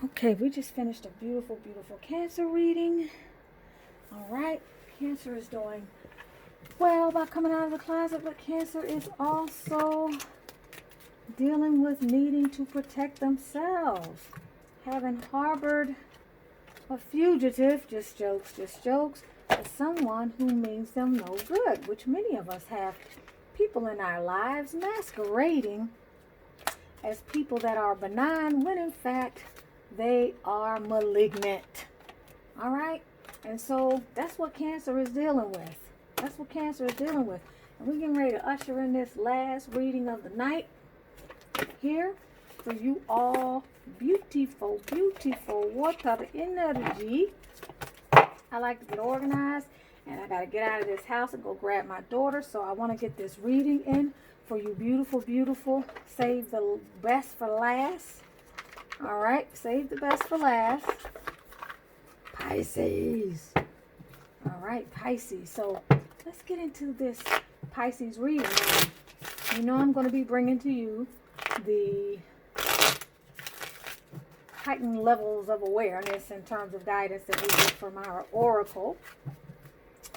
Okay, we just finished a beautiful, beautiful Cancer reading. All right, Cancer is doing well by coming out of the closet, but Cancer is also dealing with needing to protect themselves, having harbored a fugitive, just jokes, as someone who means them no good, which many of us have people in our lives masquerading as people that are benign when in fact they are malignant. All right? And so that's what Cancer is dealing with. That's what Cancer is dealing with. And we're getting ready to usher in this last reading of the night here for you all. Beautiful, beautiful water energy. I like to get organized, and I got to get out of this house and go grab my daughter. So I want to get this reading in for you beautiful, beautiful. Save the best for last. All right, save the best for last. Pisces. All right, Pisces. So let's get into this Pisces reading. You know I'm going to be bringing to you the heightened levels of awareness in terms of guidance that we get from our oracle.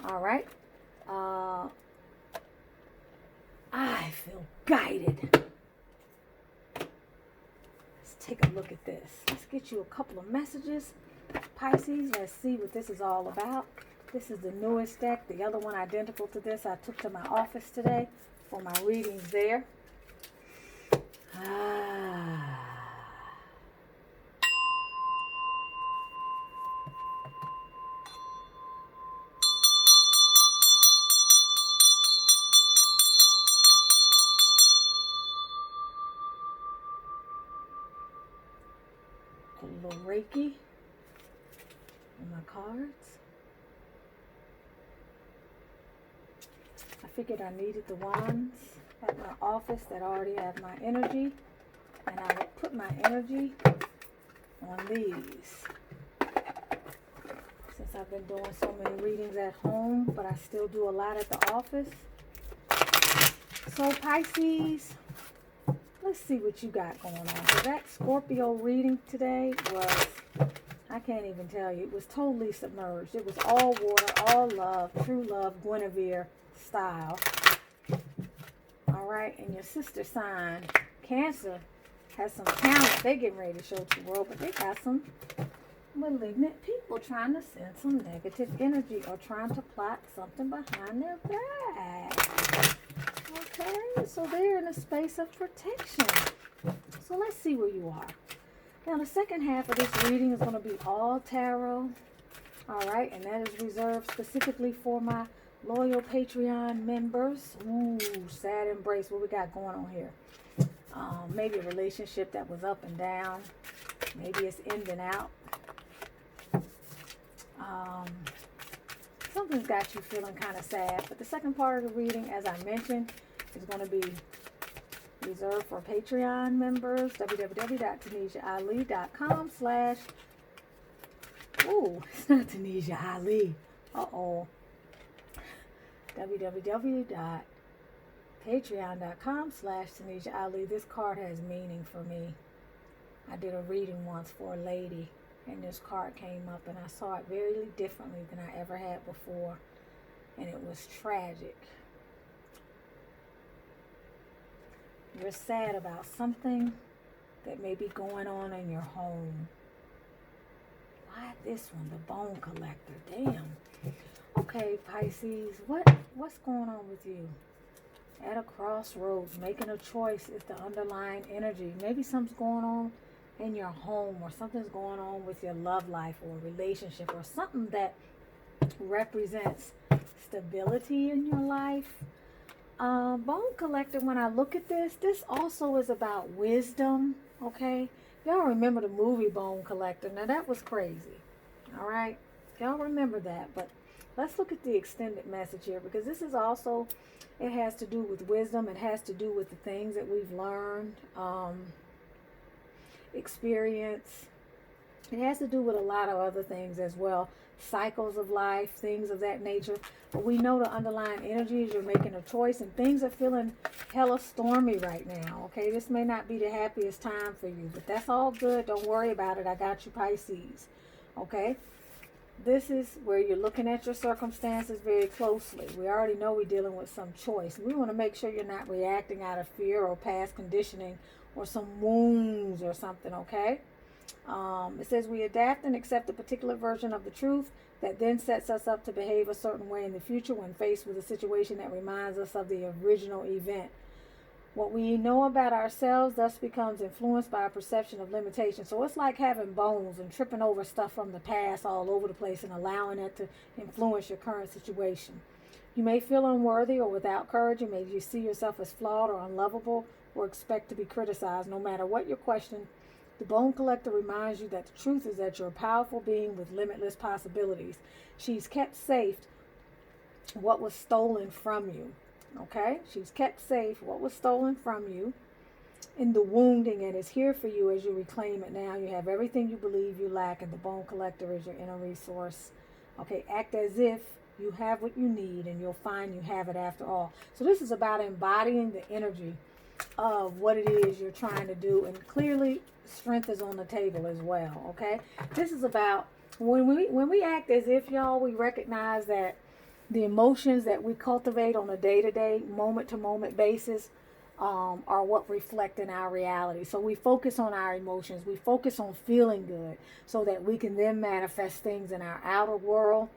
All right. I feel guided. Take a look at this. Let's get you a couple of messages, Pisces. Let's see what this is all about. This is the newest deck. The other one identical to this I took to my office today for my readings there. A little Reiki on my cards. I figured I needed the wands at my office that already have my energy, and I would put my energy on these. Since I've been doing so many readings at home, but I still do a lot at the office. So Pisces, let's see what you got going on. So that Scorpio reading today was, I can't even tell you, it was totally submerged. It was all water, all love, true love, Guinevere style. All right, and your sister sign, Cancer, has some talent they getting ready to show to the world, but they got some malignant people trying to send some negative energy or trying to plot something behind their back. Okay, so they're in a space of protection. So let's see where you are. Now, the second half of this reading is going to be all tarot. All right, and that is reserved specifically for my loyal Patreon members. Ooh, sad embrace. What we got going on here? Maybe a relationship that was up and down. Maybe it's ending out. Something's got you feeling kind of sad. But the second part of the reading, as I mentioned, is going to be reserved for Patreon members. www.TanesiaAli.com/ Ooh, it's not Tanesia Ali. www.patreon.com/Tanesia Ali. This card has meaning for me. I did a reading once for a lady, and this card came up, and I saw it very differently than I ever had before, and it was tragic. You're sad about something that may be going on in your home. Why this one, the bone collector? Damn. Okay, Pisces, what's going on with you? At a crossroads, making a choice is the underlying energy. Maybe something's going on in your home, or something's going on with your love life or relationship, or something that represents stability in your life. Bone collector, when I look at this also is about wisdom. Okay, y'all remember the movie Bone Collector? Now that was crazy. All right, y'all remember that. But let's look at the extended message here, because this is also, it has to do with wisdom. It has to do with the things that we've learned, experience, It has to do with a lot of other things as well. Cycles of life, things of that nature. But we know the underlying energy is you're making a choice, and things are feeling hella stormy right now. Okay, this may not be the happiest time for you, but that's all good. Don't worry about it. I got you, Pisces. Okay, this is where you're looking at your circumstances very closely. We already know we're dealing with some choice. We want to make sure you're not reacting out of fear or past conditioning or some wounds or something. Okay. It says we adapt and accept a particular version of the truth that then sets us up to behave a certain way in the future when faced with a situation that reminds us of the original event. What we know about ourselves thus becomes influenced by our perception of limitation. So it's like having bones and tripping over stuff from the past all over the place and allowing it to influence your current situation. You may feel unworthy or without courage. You may just see yourself as flawed or unlovable or expect to be criticized. No matter what your question, the Bone Collector reminds you that the truth is that you're a powerful being with limitless possibilities. She's kept safe what was stolen from you. Okay? She's kept safe what was stolen from you in the wounding and is here for you as you reclaim it now. You have everything you believe you lack, and the Bone Collector is your inner resource. Okay? Act as if you have what you need, and you'll find you have it after all. So this is about embodying the energy of what it is you're trying to do, and clearly strength is on the table as well. Okay, this is about when we act as if, y'all, we recognize that the emotions that we cultivate on a day-to-day, moment-to-moment basis are what reflect in our reality. So we focus on our emotions, we focus on feeling good, so that we can then manifest things in our outer world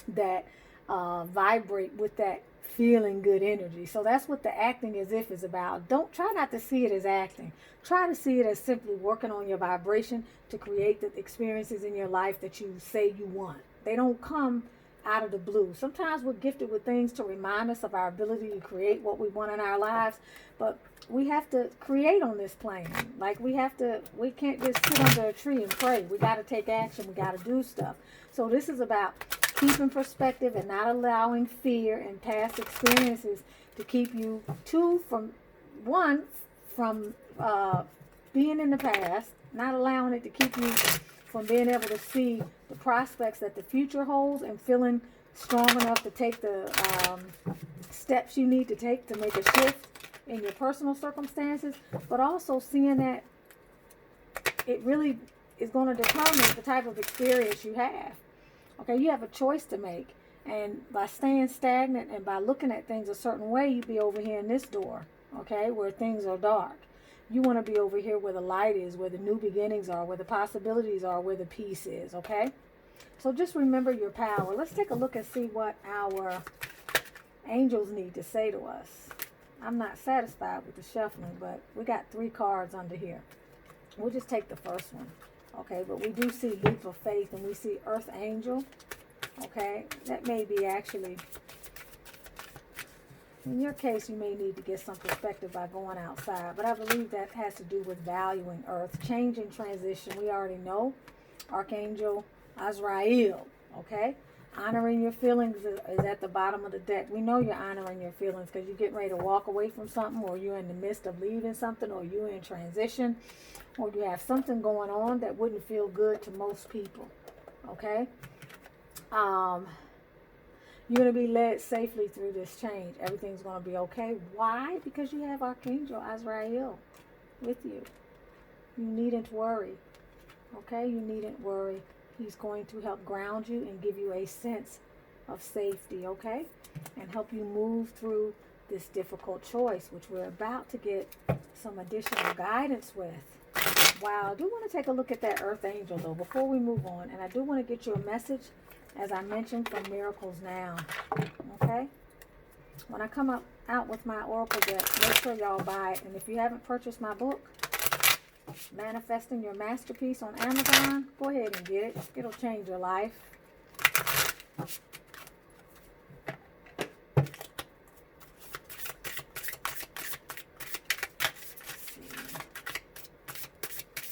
that vibrate with that feeling good energy. So that's what the acting as if is about. Don't try not to see it as acting. Try to see it as simply working on your vibration to create the experiences in your life that you say you want. They don't come out of the blue. Sometimes we're gifted with things to remind us of our ability to create what we want in our lives, but we have to create on this plane. Like we can't just sit under a tree and pray. We got to take action. We got to do stuff. So this is about keeping perspective and not allowing fear and past experiences to keep you from being in the past, not allowing it to keep you from being able to see the prospects that the future holds and feeling strong enough to take the steps you need to take to make a shift in your personal circumstances, but also seeing that it really is going to determine the type of experience you have. Okay, you have a choice to make, and by staying stagnant and by looking at things a certain way, you'd be over here in this door, okay, where things are dark. You want to be over here where the light is, where the new beginnings are, where the possibilities are, where the peace is, okay? So just remember your power. Let's take a look and see what our angels need to say to us. I'm not satisfied with the shuffling, but we got 3 cards under here. We'll just take the first one. Okay, but we do see leap of faith, and we see earth angel. Okay, that may be actually, in your case, you may need to get some perspective by going outside, but I believe that has to do with valuing earth, change and transition. We already know Archangel Azrael. Okay, honoring your feelings is at the bottom of the deck. We know you're honoring your feelings because you're getting ready to walk away from something, or you're in the midst of leaving something, or you're in transition, or you have something going on that wouldn't feel good to most people. Okay, you're going to be led safely through this change. Everything's going to be okay. Why? Because you have Archangel Azrael with you. You needn't worry. Okay, you needn't worry. He's going to help ground you and give you a sense of safety, okay? And help you move through this difficult choice, which we're about to get some additional guidance with. Wow, I do want to take a look at that earth angel, though, before we move on. And I do want to get you a message, as I mentioned, from Miracles Now, okay? When I come out with my oracle deck, make sure y'all buy it. And if you haven't purchased my book, Manifesting Your Masterpiece, on Amazon, go ahead and get it. It'll change your life.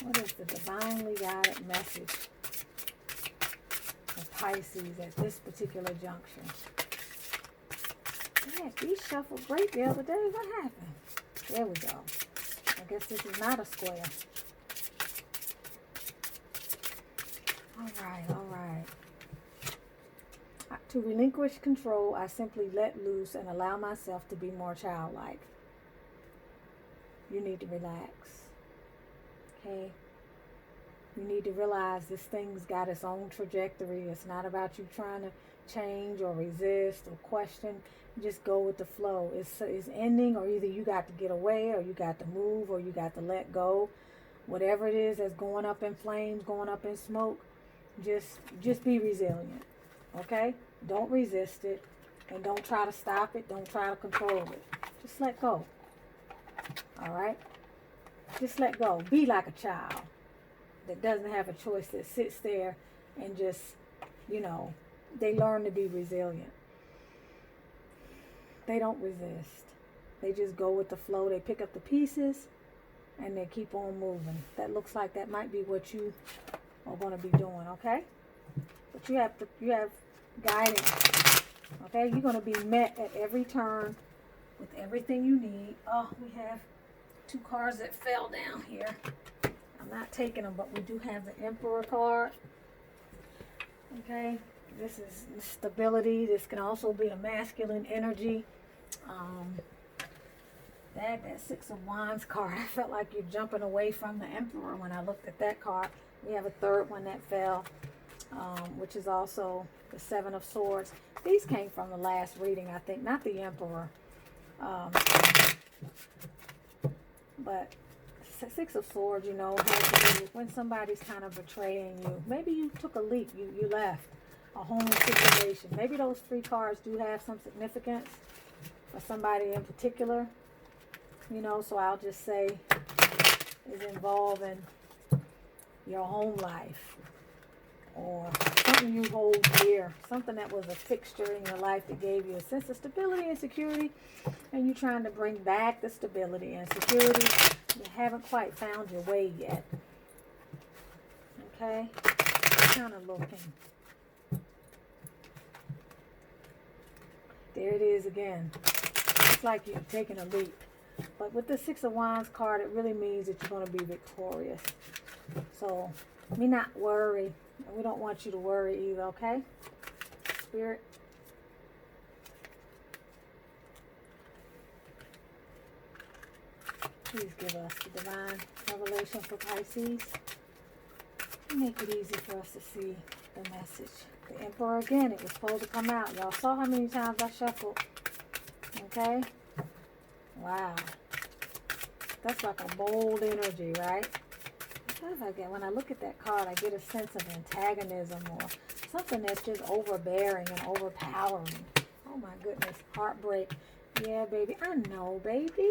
What is the divinely guided message for Pisces at this particular junction? Yeah, these shuffled great the other day. What happened? There we go. I guess this is not a square. All right. To relinquish control, I simply let loose and allow myself to be more childlike. You need to relax. Okay? You need to realize this thing's got its own trajectory. It's not about you trying to change or resist or question. Just go with the flow. It's ending, or either you got to get away, or you got to move, or you got to let go. Whatever it is that's going up in flames, going up in smoke, just be resilient. Okay? Don't resist it, and don't try to stop it. Don't try to control it. Just let go. All right? Just let go. Be like a child that doesn't have a choice, that sits there and just, they learn to be resilient. They don't resist. They just go with the flow. They pick up the pieces and they keep on moving. That looks like that might be what you are going to be doing, okay? But you have guidance, okay? You're going to be met at every turn with everything you need. Oh, we have 2 cards that fell down here. I'm not taking them, but we do have the Emperor card. Okay, this is stability. This can also be a masculine energy. That 6 of Wands card, I felt like you're jumping away from the Emperor when I looked at that card. We have a 3rd one that fell, which is also the 7 of Swords. These came from the last reading, I think, not the Emperor. But 6 of Swords, has to do with when somebody's kind of betraying you. Maybe you took a leap, you left a home situation. Maybe those 3 cards do have some significance for somebody in particular. So I'll just say is involving your home life or something you hold dear, something that was a fixture in your life that gave you a sense of stability and security, and you're trying to bring back the stability and security. You haven't quite found your way yet. Okay? Kind of looking. There it is again. It's like you're taking a leap. But with the 6 of Wands card, it really means that you're going to be victorious. So, me not worry. We don't want you to worry either, okay? Spirit. Please give us the divine revelation for Pisces. Make it easy for us to see the message. The Emperor again, it was supposed to come out. Y'all saw how many times I shuffled. Okay? Wow. That's like a bold energy, right? When I look at that card, I get a sense of antagonism or something that's just overbearing and overpowering. Oh my goodness. Heartbreak. Yeah, baby. I know, baby.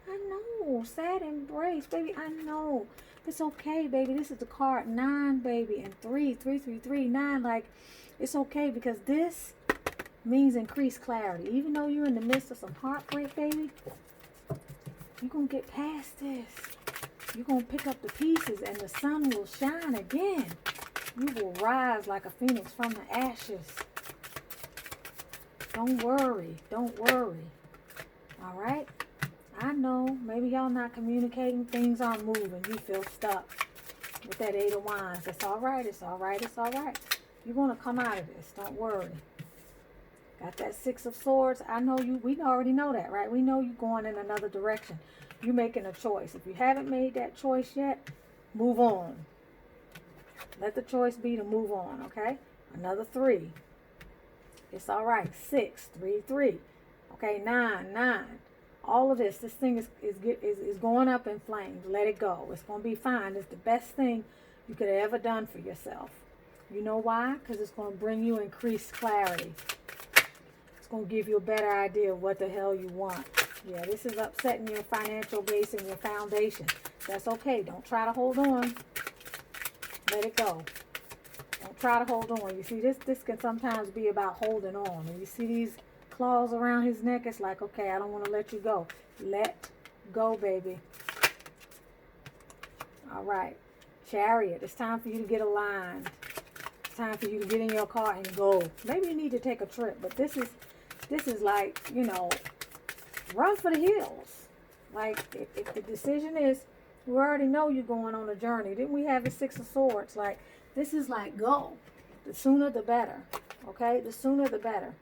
I know. Sad embrace, baby. I know. It's okay, baby. This is the card 9, baby. And 3, 3, 3, 3, 9. Like, it's okay because this means increased clarity. Even though you're in the midst of some heartbreak, baby, you're going to get past this. You're going to pick up the pieces and the sun will shine again. You will rise like a phoenix from the ashes. Don't worry. Don't worry. All right? I know. Maybe y'all not communicating. Things aren't moving. You feel stuck with that 8 of Wands. It's all right. It's all right. It's all right. You're going to come out of this. Don't worry. Got that 6 of Swords. I know you. We already know that, right? We know you're going in another direction. You're making a choice. If you haven't made that choice yet, move on. Let the choice be to move on, okay? Another 3. It's all right. 6, 3, 3. Okay, 9, 9. All of this thing is going up in flames. Let it go. It's going to be fine. It's the best thing you could have ever done for yourself. You know why? Because it's going to bring you increased clarity. It's going to give you a better idea of what the hell you want. Yeah, this is upsetting your financial base and your foundation. That's okay. Don't try to hold on. Let it go. Don't try to hold on. You see, this can sometimes be about holding on. And you see these claws around his neck, it's like, okay, I don't want to let you go. Let go, baby. All right. Chariot. It's time for you to get aligned. It's time for you to get in your car and go. Maybe you need to take a trip, but this is like, run for the hills. Like, if the decision is We already know you're going on a journey. Didn't we have the Six of Swords? Like, this is like, go. The sooner the better. Okay? The sooner the better.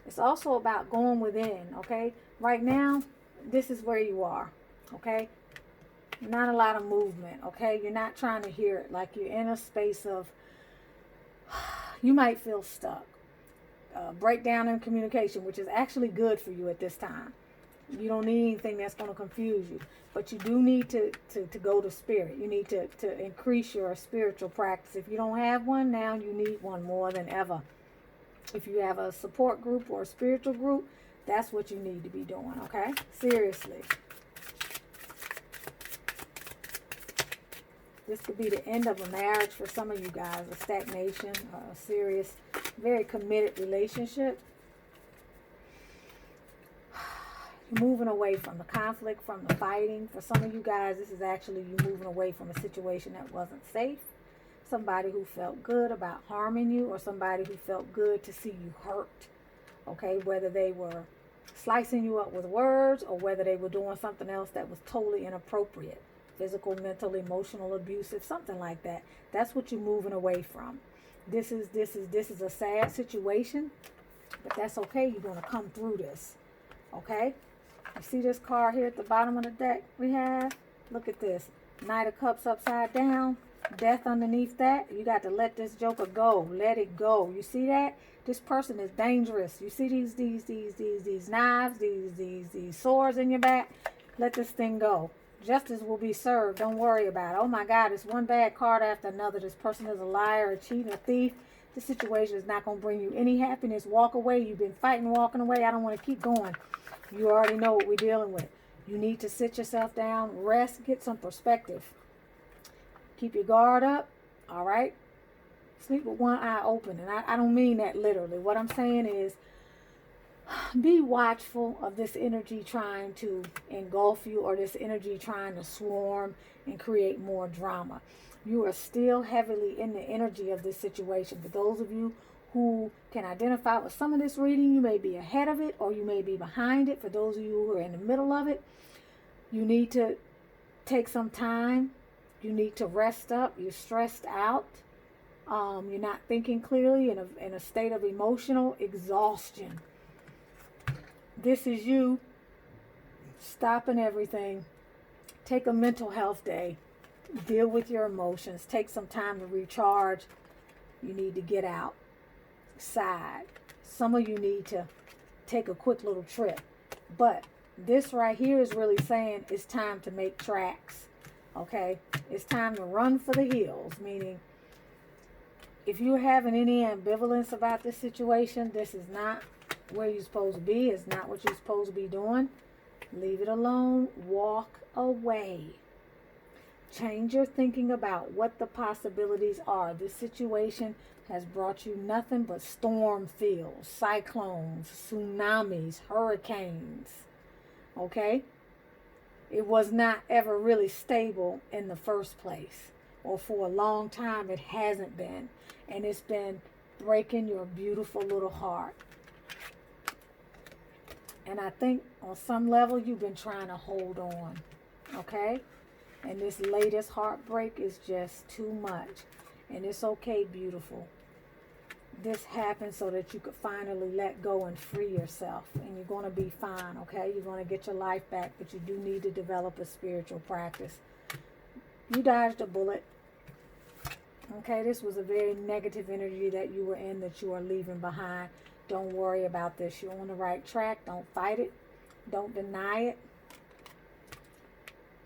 It's also about going within. Okay? Right now, this is where you are. Okay? Not a lot of movement. Okay? You're not trying to hear it. Like, you're in a space of, you might feel stuck. Breakdown in communication, which is actually good for you at this time. You don't need anything that's going to confuse you. But you do need to go to spirit. You need to increase your spiritual practice. If you don't have one, now you need one more than ever. If you have a support group or a spiritual group, that's what you need to be doing, okay? Seriously. This could be the end of a marriage for some of you guys. A stagnation, a serious, very committed relationship. You're moving away from the conflict, from the fighting. For some of you guys, this is actually you moving away from a situation that wasn't safe. Somebody who felt good about harming you, or somebody who felt good to see you hurt. Okay, whether they were slicing you up with words or whether they were doing something else that was totally inappropriate. Physical, mental, emotional, abusive, something like that. That's what you're moving away from. This is a sad situation, but that's okay. You're going to come through this. Okay? You see this card here at the bottom of the deck we have? Look at this. Knight of Cups upside down. Death underneath that. You got to let this joker go. Let it go. You see that? This person is dangerous. You see these knives, these swords in your back? Let this thing go. Justice will be served. Don't worry about it. Oh my God, it's one bad card after another. This person is a liar, a cheat, a thief. This situation is not going to bring you any happiness. Walk away. You've been fighting, walking away. I don't want to keep going. You already know what we're dealing with. You need to sit yourself down, rest, get some perspective. Keep your guard up, all right? Sleep with one eye open. And I don't mean that literally. What I'm saying is, be watchful of this energy trying to engulf you, or this energy trying to swarm and create more drama. You are still heavily in the energy of this situation. For those of you who can identify with some of this reading, you may be ahead of it or you may be behind it. For those of you who are in the middle of it, you need to take some time. You need to rest up. You're stressed out. You're not thinking clearly, in a state of emotional exhaustion. This is you stopping everything. Take a mental health day. Deal with your emotions. Take some time to recharge. You need to get out. Side. Some of you need to take a quick little trip. But this right here is really saying it's time to make tracks. Okay? It's time to run for the hills. Meaning, if you're having any ambivalence about this situation, this is not where you're supposed to be. It's not what you're supposed to be doing. Leave it alone. Walk away. Change your thinking about what the possibilities are. This situation has brought you nothing but storm fields, cyclones, tsunamis, hurricanes. Okay? It was not ever really stable in the first place. Or for a long time it hasn't been. And it's been breaking your beautiful little heart. And I think on some level you've been trying to hold on. Okay? And this latest heartbreak is just too much. And it's okay, beautiful. This happened so that you could finally let go and free yourself. And you're going to be fine, okay? You're going to get your life back, but you do need to develop a spiritual practice. You dodged a bullet. Okay, this was a very negative energy that you were in, that you are leaving behind. Don't worry about this. You're on the right track. Don't fight it. Don't deny it.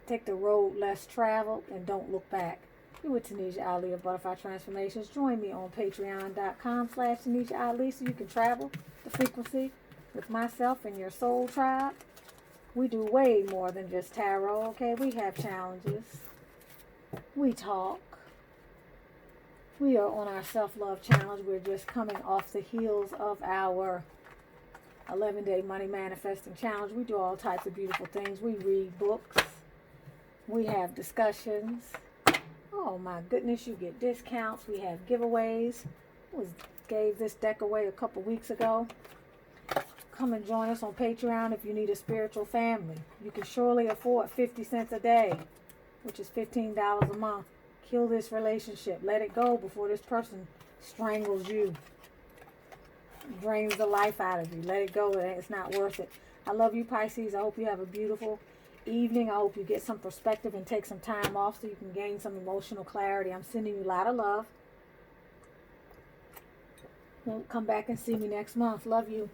Take the road less traveled and don't look back. You're with Tanisha Ali of Butterfly Transformations. Join me on patreon.com/Tanisha Ali so you can travel the frequency with myself and your soul tribe. We do way more than just tarot, okay? We have challenges. We talk. We are on our self-love challenge. We're just coming off the heels of our 11-day money manifesting challenge. We do all types of beautiful things. We read books. We have discussions. Oh my goodness, you get discounts. We have giveaways. Gave this deck away a couple weeks ago. Come and join us on Patreon if you need a spiritual family. You can surely afford 50 cents a day. which is $15 a month. Kill this relationship. Let it go before this person strangles you. Drains the life out of you. Let it go. It's not worth it. I love you, Pisces. I hope you have a beautiful evening. I hope you get some perspective and take some time off so you can gain some emotional clarity. I'm sending you a lot of love. Come back and see me next month. Love you.